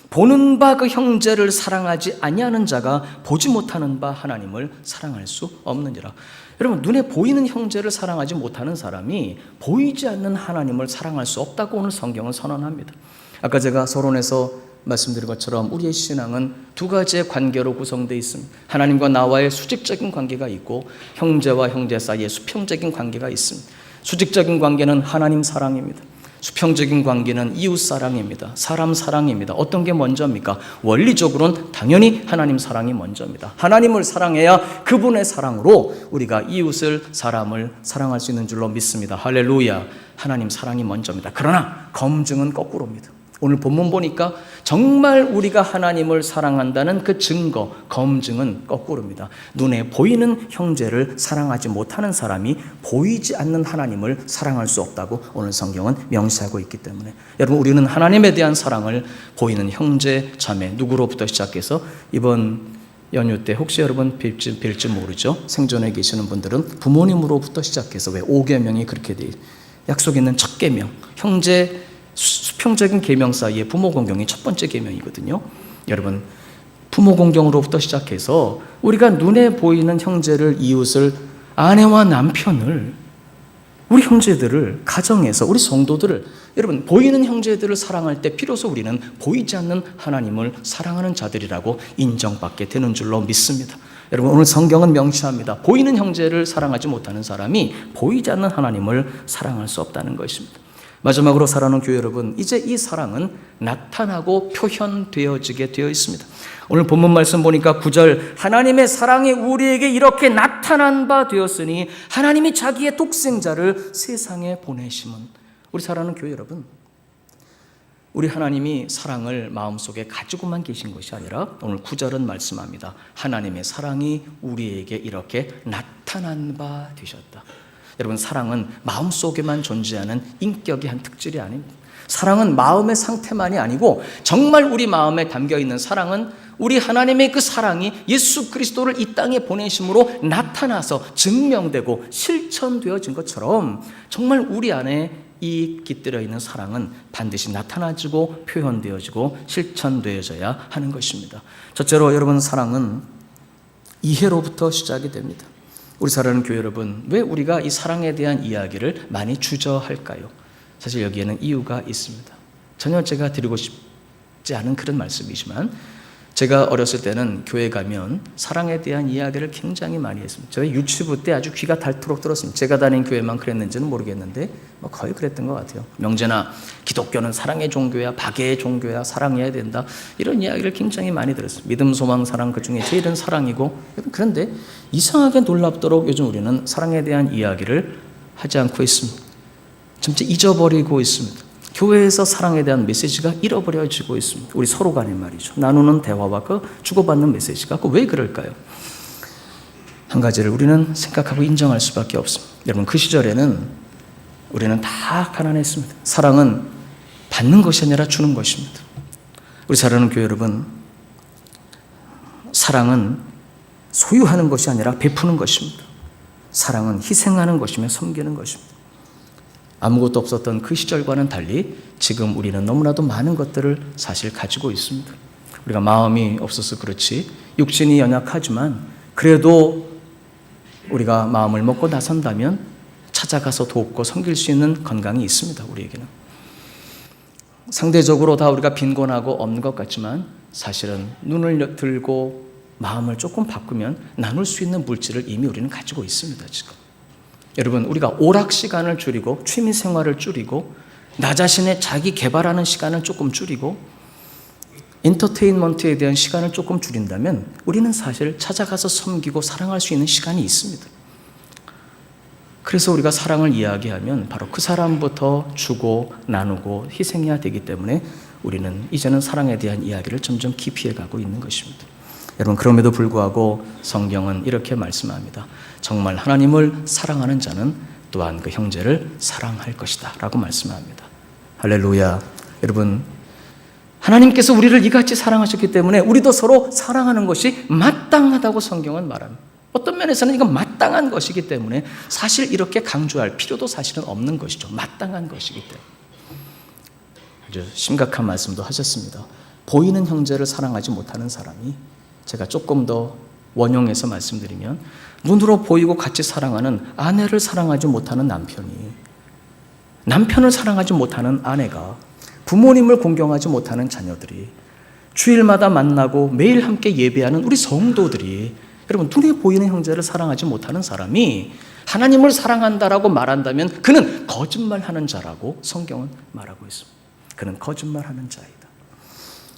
보는 바 그 형제를 사랑하지 아니하는 자가 보지 못하는 바 하나님을 사랑할 수 없느니라. 여러분, 눈에 보이는 형제를 사랑하지 못하는 사람이 보이지 않는 하나님을 사랑할 수 없다고 오늘 성경은 선언합니다. 아까 제가 서론에서 말씀드린 것처럼 우리의 신앙은 두 가지의 관계로 구성되어 있습니다. 하나님과 나와의 수직적인 관계가 있고 형제와 형제 사이에 수평적인 관계가 있습니다. 수직적인 관계는 하나님 사랑입니다. 수평적인 관계는 이웃 사랑입니다. 사람 사랑입니다. 어떤 게 먼저입니까? 원리적으로는 당연히 하나님 사랑이 먼저입니다. 하나님을 사랑해야 그분의 사랑으로 우리가 이웃을, 사람을 사랑할 수 있는 줄로 믿습니다. 할렐루야. 하나님 사랑이 먼저입니다. 그러나 검증은 거꾸로입니다. 오늘 본문 보니까 정말 우리가 하나님을 사랑한다는 그 증거, 검증은 거꾸로입니다. 눈에 보이는 형제를 사랑하지 못하는 사람이 보이지 않는 하나님을 사랑할 수 없다고 오늘 성경은 명시하고 있기 때문에 여러분, 우리는 하나님에 대한 사랑을 보이는 형제, 자매, 누구로부터 시작해서 이번 연휴 때 혹시 여러분 뵐지 모르죠. 생존에 계시는 분들은 부모님으로부터 시작해서 왜 5계명이 그렇게 돼 약속 있는 첫 계명, 형제 수평적인 계명 사이에 부모 공경이 첫 번째 계명이거든요. 여러분, 부모 공경으로부터 시작해서 우리가 눈에 보이는 형제를, 이웃을, 아내와 남편을, 우리 형제들을, 가정에서 우리 성도들을, 여러분, 보이는 형제들을 사랑할 때 비로소 우리는 보이지 않는 하나님을 사랑하는 자들이라고 인정받게 되는 줄로 믿습니다. 여러분, 오늘 성경은 명시합니다. 보이는 형제를 사랑하지 못하는 사람이 보이지 않는 하나님을 사랑할 수 없다는 것입니다. 마지막으로 사랑하는 교회 여러분, 이제 이 사랑은 나타나고 표현되어지게 되어 있습니다. 오늘 본문 말씀 보니까 9절, 하나님의 사랑이 우리에게 이렇게 나타난 바 되었으니 하나님이 자기의 독생자를 세상에 보내심은. 우리 사랑하는 교회 여러분, 우리 하나님이 사랑을 마음속에 가지고만 계신 것이 아니라 오늘 9절은 말씀합니다. 하나님의 사랑이 우리에게 이렇게 나타난 바 되셨다. 여러분, 사랑은 마음속에만 존재하는 인격의 한 특질이 아닙니다. 사랑은 마음의 상태만이 아니고 정말 우리 마음에 담겨있는 사랑은 우리 하나님의 그 사랑이 예수 그리스도를 이 땅에 보내심으로 나타나서 증명되고 실천되어진 것처럼 정말 우리 안에 이 깃들어 있는 사랑은 반드시 나타나지고 표현되어지고 실천되어져야 하는 것입니다. 첫째로 여러분, 사랑은 이해로부터 시작이 됩니다. 우리 사랑하는 교회 여러분, 왜 우리가 이 사랑에 대한 이야기를 많이 주저할까요? 사실 여기에는 이유가 있습니다. 전혀 제가 드리고 싶지 않은 그런 말씀이지만 제가 어렸을 때는 교회 가면 사랑에 대한 이야기를 굉장히 많이 했습니다. 저희 유치부 때 아주 귀가 닳도록 들었습니다. 제가 다닌 교회만 그랬는지는 모르겠는데 거의 그랬던 것 같아요. 명제나 기독교는 사랑의 종교야, 박애의 종교야, 사랑해야 된다, 이런 이야기를 굉장히 많이 들었습니다. 믿음, 소망, 사랑, 그 중에 제일은 사랑이고. 그런데 이상하게 놀랍도록 요즘 우리는 사랑에 대한 이야기를 하지 않고 있습니다. 점점 잊어버리고 있습니다. 교회에서 사랑에 대한 메시지가 잃어버려지고 있습니다. 우리 서로 간에 말이죠. 나누는 대화와 그 주고받는 메시지가 왜 그럴까요? 한 가지를 우리는 생각하고 인정할 수밖에 없습니다. 여러분, 그 시절에는 우리는 다 가난했습니다. 사랑은 받는 것이 아니라 주는 것입니다. 우리 사랑하는 교회 여러분, 사랑은 소유하는 것이 아니라 베푸는 것입니다. 사랑은 희생하는 것이며 섬기는 것입니다. 아무것도 없었던 그 시절과는 달리 지금 우리는 너무나도 많은 것들을 사실 가지고 있습니다. 우리가 마음이 없어서 그렇지 육신이 연약하지만 그래도 우리가 마음을 먹고 나선다면 찾아가서 돕고 섬길 수 있는 건강이 있습니다. 우리에게는. 상대적으로 다 우리가 빈곤하고 없는 것 같지만 사실은 눈을 들고 마음을 조금 바꾸면 나눌 수 있는 물질을 이미 우리는 가지고 있습니다. 지금 여러분, 우리가 오락 시간을 줄이고 취미 생활을 줄이고 나 자신의 자기 개발하는 시간을 조금 줄이고 엔터테인먼트에 대한 시간을 조금 줄인다면 우리는 사실 찾아가서 섬기고 사랑할 수 있는 시간이 있습니다. 그래서 우리가 사랑을 이야기하면 바로 그 사람부터 주고 나누고 희생해야 되기 때문에 우리는 이제는 사랑에 대한 이야기를 점점 기피해가고 있는 것입니다. 여러분, 그럼에도 불구하고 성경은 이렇게 말씀합니다. 정말 하나님을 사랑하는 자는 또한 그 형제를 사랑할 것이다 라고 말씀합니다. 할렐루야. 여러분, 하나님께서 우리를 이같이 사랑하셨기 때문에 우리도 서로 사랑하는 것이 마땅하다고 성경은 말합니다. 어떤 면에서는 이건 마땅한 것이기 때문에 사실 이렇게 강조할 필요도 사실은 없는 것이죠. 마땅한 것이기 때문에. 아주 심각한 말씀도 하셨습니다. 보이는 형제를 사랑하지 못하는 사람이, 제가 조금 더 원용해서 말씀드리면 눈으로 보이고 같이 사랑하는 아내를 사랑하지 못하는 남편이, 남편을 사랑하지 못하는 아내가, 부모님을 공경하지 못하는 자녀들이, 주일마다 만나고 매일 함께 예배하는 우리 성도들이, 여러분, 눈에 보이는 형제를 사랑하지 못하는 사람이 하나님을 사랑한다라고 말한다면 그는 거짓말하는 자라고 성경은 말하고 있습니다. 그는 거짓말하는 자이다.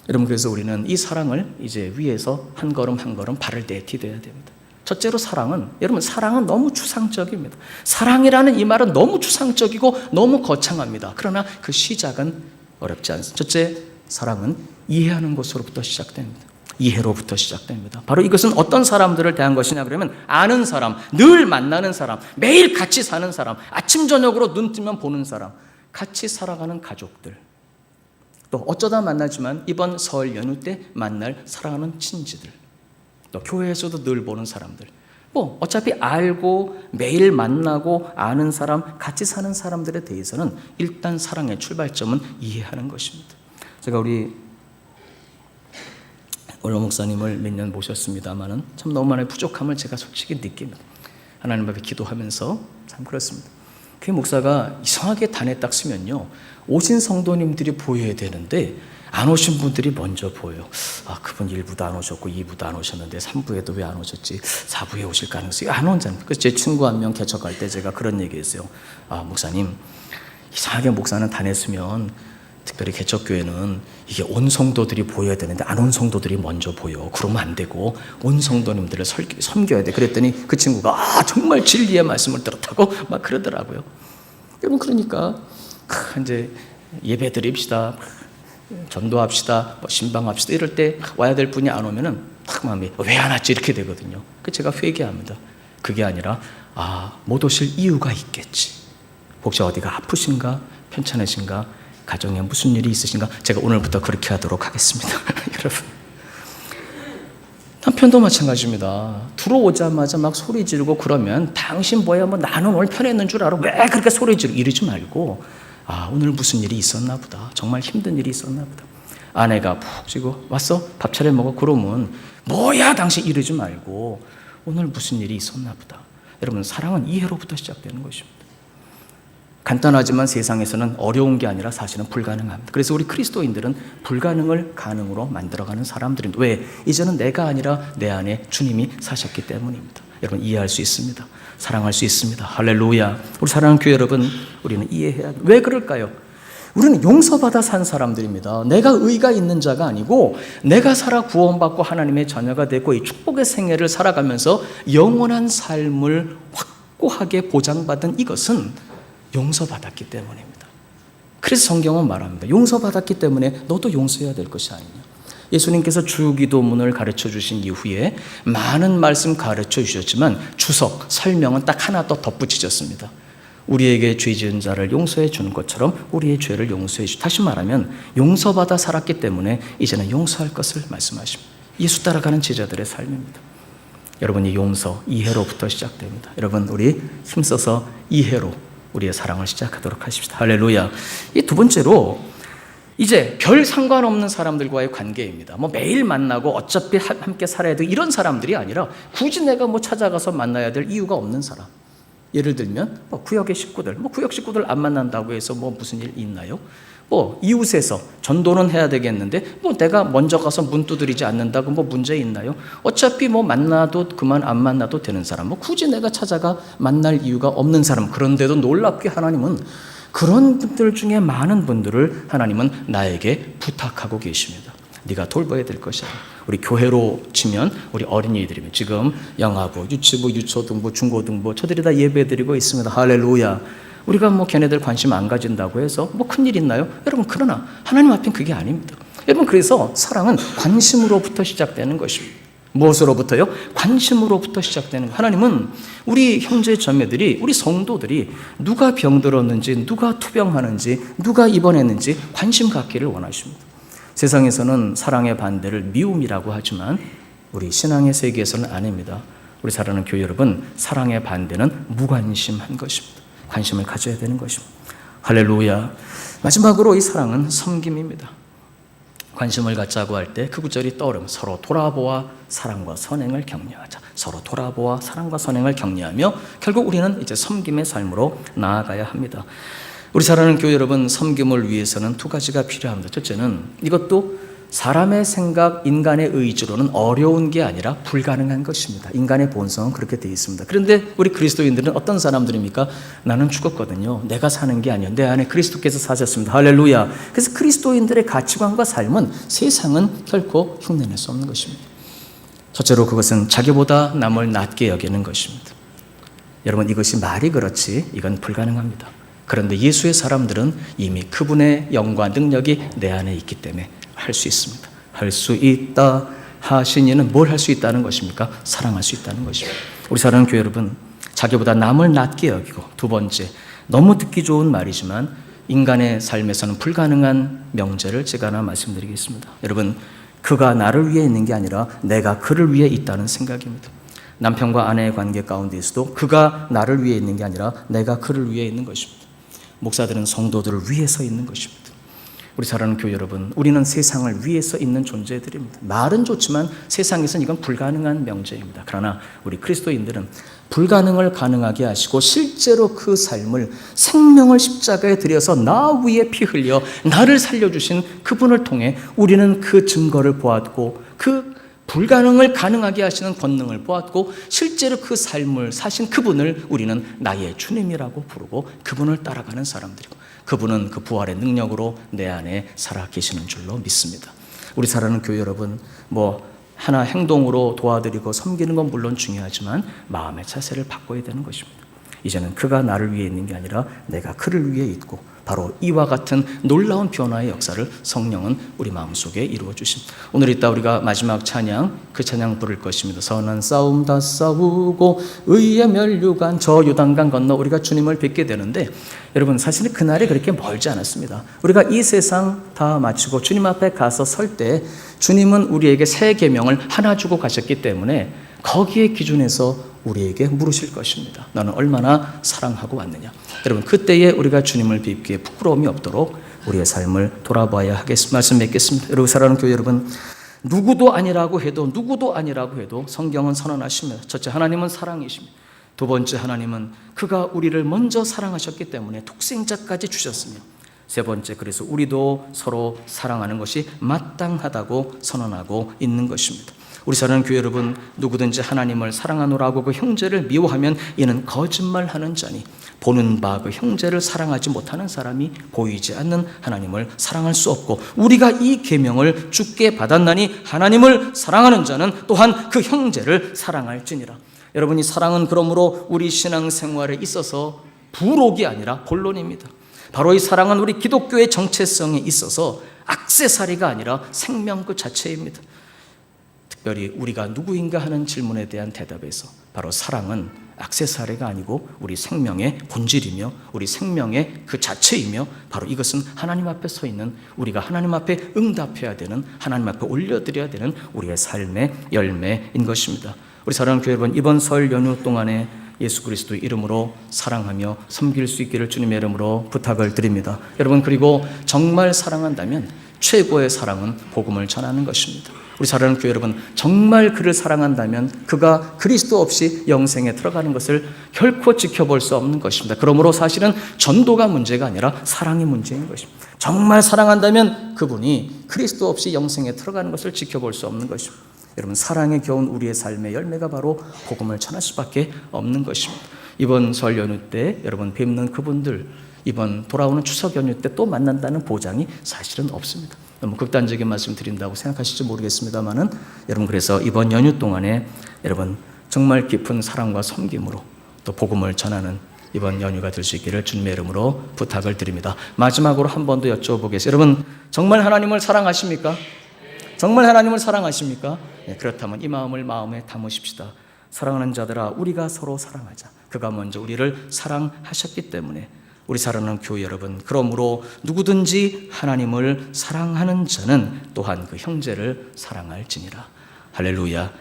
여러분, 그래서 우리는 이 사랑을 이제 위에서 한 걸음 한 걸음 발을 내디뎌야 됩니다. 첫째로 사랑은, 여러분, 사랑은 너무 추상적입니다. 사랑이라는 이 말은 너무 추상적이고 너무 거창합니다. 그러나 그 시작은 어렵지 않습니다. 첫째, 사랑은 이해하는 것으로부터 시작됩니다. 이해로부터 시작됩니다. 바로 이것은 어떤 사람들을 대한 것이냐 그러면 아는 사람, 늘 만나는 사람, 매일 같이 사는 사람, 아침 저녁으로 눈 뜨면 보는 사람, 같이 살아가는 가족들, 또 어쩌다 만나지만 이번 설 연휴 때 만날 사랑하는 친지들, 또 교회에서도 늘 보는 사람들, 뭐 어차피 알고 매일 만나고 아는 사람, 같이 사는 사람들에 대해서는 일단 사랑의 출발점은 이해하는 것입니다. 제가 우리 원로 목사님을 몇 년 모셨습니다만은 참 너무 많은 부족함을 제가 솔직히 느낍니다. 하나님 앞에 기도하면서 참 그렇습니다. 그 목사가 이상하게 단에 딱 쓰면요, 오신 성도님들이 보여야 되는데 안 오신 분들이 먼저 보여요. 아, 그분 1부도 안 오셨고 2부도 안 오셨는데 3부에도 왜 안 오셨지? 4부에 오실 가능성이 안 온잖아요. 그래서 제 친구 한 명 개척할 때 제가 그런 얘기했어요. 아, 목사님, 이상하게 목사는 단에 쓰면, 특별히 개척교회는 이게 온 성도들이 보여야 되는데 안 온 성도들이 먼저 보여. 그러면 안 되고 온 성도님들을 섬겨야 돼. 그랬더니 그 친구가 정말 진리의 말씀을 들었다고 막 그러더라고요. 여러분, 그러니까 이제 예배 드립시다, 전도합시다, 뭐 신방합시다 이럴 때 와야 될 분이 안 오면은 딱 마음이 왜 안 왔지 이렇게 되거든요. 그 제가 회개합니다. 그게 아니라 못 오실 이유가 있겠지. 혹시 어디가 아프신가, 편찮으신가, 가정에 무슨 일이 있으신가? 제가 오늘부터 그렇게 하도록 하겠습니다. 여러분, 남편도 마찬가지입니다. 들어오자마자 막 소리 지르고 그러면 당신 뭐야, 뭐 나는 오늘 편했는 줄 알아, 왜 그렇게 소리 지르고 이러지 말고, 오늘 무슨 일이 있었나 보다, 정말 힘든 일이 있었나 보다. 아내가 푹 쥐고 왔어? 밥 차려 먹어? 그러면 뭐야 당신 이러지 말고 오늘 무슨 일이 있었나 보다. 여러분, 사랑은 이해로부터 시작되는 것입니다. 간단하지만 세상에서는 어려운 게 아니라 사실은 불가능합니다. 그래서 우리 그리스도인들은 불가능을 가능으로 만들어가는 사람들입니다. 왜? 이제는 내가 아니라 내 안에 주님이 사셨기 때문입니다. 여러분, 이해할 수 있습니다. 사랑할 수 있습니다. 할렐루야. 우리 사랑하는 교회 여러분, 우리는 이해해야 돼요. 왜 그럴까요? 우리는 용서받아 산 사람들입니다. 내가 의가 있는 자가 아니고 내가 살아 구원받고 하나님의 자녀가 되고 이 축복의 생애를 살아가면서 영원한 삶을 확고하게 보장받은 이것은 용서받았기 때문입니다. 그래서 성경은 말합니다. 용서받았기 때문에 너도 용서해야 될 것이 아니냐. 예수님께서 주기도문을 가르쳐 주신 이후에 많은 말씀 가르쳐 주셨지만 주석, 설명은 딱 하나 더 덧붙이셨습니다. 우리에게 죄 지은 자를 용서해 주는 것처럼 우리의 죄를 용서해 주시고, 다시 말하면 용서받아 살았기 때문에 이제는 용서할 것을 말씀하십니다. 예수 따라가는 제자들의 삶입니다. 여러분, 이 용서, 이해로부터 시작됩니다. 여러분, 우리 힘써서 이해로 우리의 사랑을 시작하도록 하십시다. 할렐루야. 이 두 번째로 이제 별 상관없는 사람들과의 관계입니다. 뭐 매일 만나고 어차피 함께 살아야 돼 이런 사람들이 아니라 굳이 내가 뭐 찾아가서 만나야 될 이유가 없는 사람. 예를 들면 뭐 구역의 식구들, 뭐 구역 식구들 안 만난다고 해서 뭐 무슨 일 있나요? 뭐 이웃에서 전도는 해야 되겠는데 뭐 내가 먼저 가서 문 두드리지 않는다고 뭐 문제 있나요? 어차피 뭐 만나도 그만 안 만나도 되는 사람, 뭐 굳이 내가 찾아가 만날 이유가 없는 사람. 그런데도 놀랍게 하나님은 그런 분들 중에 많은 분들을 하나님은 나에게 부탁하고 계십니다. 네가 돌봐야 될 것이야. 우리 교회로 치면 우리 어린이들이면 지금 영아부, 유치부, 유초등부, 중고등부 저들이 다 예배드리고 있습니다. 할렐루야. 우리가 뭐 걔네들 관심 안 가진다고 해서 뭐 큰일 있나요? 여러분, 그러나 하나님 앞엔 그게 아닙니다. 여러분, 그래서 사랑은 관심으로부터 시작되는 것입니다. 무엇으로부터요? 관심으로부터 시작되는 것. 하나님은 우리 형제 자매들이, 우리 성도들이 누가 병들었는지, 누가 투병하는지, 누가 입원했는지 관심 갖기를 원하십니다. 세상에서는 사랑의 반대를 미움이라고 하지만 우리 신앙의 세계에서는 아닙니다. 우리 사랑하는 교회 여러분, 사랑의 반대는 무관심한 것입니다. 관심을 가져야 되는 것입니다. 할렐루야. 마지막으로 이 사랑은 섬김입니다. 관심을 갖자고 할 때 그 구절이 떠오르면 서로 돌아보아 사랑과 선행을 격려하자. 서로 돌아보아 사랑과 선행을 격려하며 결국 우리는 이제 섬김의 삶으로 나아가야 합니다. 우리 사랑하는 교회 여러분, 섬김을 위해서는 두 가지가 필요합니다. 첫째는 이것도 사람의 생각, 인간의 의지로는 어려운 게 아니라 불가능한 것입니다. 인간의 본성은 그렇게 되어 있습니다. 그런데 우리 그리스도인들은 어떤 사람들입니까? 나는 죽었거든요. 내가 사는 게 아니에요. 내 안에 그리스도께서 사셨습니다. 할렐루야. 그래서 그리스도인들의 가치관과 삶은 세상은 결코 흉내낼 수 없는 것입니다. 첫째로 그것은 자기보다 남을 낮게 여기는 것입니다. 여러분, 이것이 말이 그렇지 이건 불가능합니다. 그런데 예수의 사람들은 이미 그분의 영과 능력이 내 안에 있기 때문에 할 수 있습니다. 할 수 있다 하신 이는 뭘 할 수 있다는 것입니까? 사랑할 수 있다는 것입니다. 우리 사랑하는 교회 여러분, 자기보다 남을 낮게 여기고, 두 번째, 너무 듣기 좋은 말이지만 인간의 삶에서는 불가능한 명제를 제가 하나 말씀드리겠습니다. 여러분, 그가 나를 위해 있는 게 아니라 내가 그를 위해 있다는 생각입니다. 남편과 아내의 관계 가운데에서도 그가 나를 위해 있는 게 아니라 내가 그를 위해 있는 것입니다. 목사들은 성도들을 위해서 있는 것입니다. 우리 사랑하는 교회 여러분, 우리는 세상을 위해서 있는 존재들입니다. 말은 좋지만 세상에서는 이건 불가능한 명제입니다. 그러나 우리 그리스도인들은 불가능을 가능하게 하시고 실제로 그 삶을, 생명을 십자가에 들여서 나 위에 피 흘려 나를 살려주신 그분을 통해 우리는 그 증거를 보았고, 그 불가능을 가능하게 하시는 권능을 보았고, 실제로 그 삶을 사신 그분을 우리는 나의 주님이라고 부르고 그분을 따라가는 사람들이고, 그분은 그 부활의 능력으로 내 안에 살아 계시는 줄로 믿습니다. 우리 사랑하는 교회 여러분, 뭐 하나 행동으로 도와드리고 섬기는 건 물론 중요하지만 마음의 자세를 바꿔야 되는 것입니다. 이제는 그가 나를 위해 있는 게 아니라 내가 그를 위해 있고, 바로 이와 같은 놀라운 변화의 역사를 성령은 우리 마음속에 이루어 주십니다. 오늘 이따 우리가 마지막 찬양, 그 찬양 부를 것입니다. 선한 싸움 다 싸우고 의의 면류관, 저 요단강 건너 우리가 주님을 뵙게 되는데, 여러분 사실은 그날이 그렇게 멀지 않았습니다. 우리가 이 세상 다 마치고 주님 앞에 가서 설 때 주님은 우리에게 새 계명을 하나 주고 가셨기 때문에 거기에 기준해서 우리에게 물으실 것입니다. 너는 얼마나 사랑하고 왔느냐. 여러분, 그때에 우리가 주님을 뵙기에 부끄러움이 없도록 우리의 삶을 돌아봐야 하겠습니다. 말씀 맺겠습니다. 여러분, 사랑하는 교회 여러분, 누구도 아니라고 해도 성경은 선언하십니다. 첫째, 하나님은 사랑이십니다. 두 번째, 하나님은 그가 우리를 먼저 사랑하셨기 때문에 독생자까지 주셨으며, 세 번째, 그래서 우리도 서로 사랑하는 것이 마땅하다고 선언하고 있는 것입니다. 우리 사랑하는 교회 여러분, 누구든지 하나님을 사랑하노라고 그 형제를 미워하면 이는 거짓말하는 자니, 보는 바 그 형제를 사랑하지 못하는 사람이 보이지 않는 하나님을 사랑할 수 없고, 우리가 이 계명을 주께 받았나니 하나님을 사랑하는 자는 또한 그 형제를 사랑할지니라. 여러분, 이 사랑은 그러므로 우리 신앙생활에 있어서 부록이 아니라 본론입니다. 바로 이 사랑은 우리 기독교의 정체성에 있어서 액세서리가 아니라 생명 그 자체입니다. 특별히 우리가 누구인가 하는 질문에 대한 대답에서 바로 사랑은 액세서리가 아니고 우리 생명의 본질이며 우리 생명의 그 자체이며 바로 이것은 하나님 앞에 서 있는 우리가 하나님 앞에 응답해야 되는 하나님 앞에 올려드려야 되는 우리의 삶의 열매인 것입니다. 우리 사랑하는 교회 여러분, 이번 설 연휴 동안에 예수 그리스도의 이름으로 사랑하며 섬길 수 있기를 주님의 이름으로 부탁을 드립니다. 여러분, 그리고 정말 사랑한다면 최고의 사랑은 복음을 전하는 것입니다. 우리 사랑하는 교회 여러분, 정말 그를 사랑한다면 그가 그리스도 없이 영생에 들어가는 것을 결코 지켜볼 수 없는 것입니다. 그러므로 사실은 전도가 문제가 아니라 사랑이 문제인 것입니다. 정말 사랑한다면 그분이 그리스도 없이 영생에 들어가는 것을 지켜볼 수 없는 것입니다. 여러분, 사랑에 겨운 우리의 삶의 열매가 바로 복음을 전할 수밖에 없는 것입니다. 이번 설 연휴 때 여러분 뵙는 그분들, 이번 돌아오는 추석 연휴 때 또 만난다는 보장이 사실은 없습니다. 너무 극단적인 말씀 드린다고 생각하실지 모르겠습니다만은 여러분, 그래서 이번 연휴 동안에 여러분 정말 깊은 사랑과 섬김으로 또 복음을 전하는 이번 연휴가 될 수 있기를 주님의 이름으로 부탁을 드립니다. 마지막으로 한 번 더 여쭤보겠습니다. 여러분, 정말 하나님을 사랑하십니까? 정말 하나님을 사랑하십니까? 네, 그렇다면 이 마음을 마음에 담으십시다. 사랑하는 자들아, 우리가 서로 사랑하자. 그가 먼저 우리를 사랑하셨기 때문에 우리 사랑하는 교회 여러분, 그러므로 누구든지 하나님을 사랑하는 자는 또한 그 형제를 사랑할지니라. 할렐루야.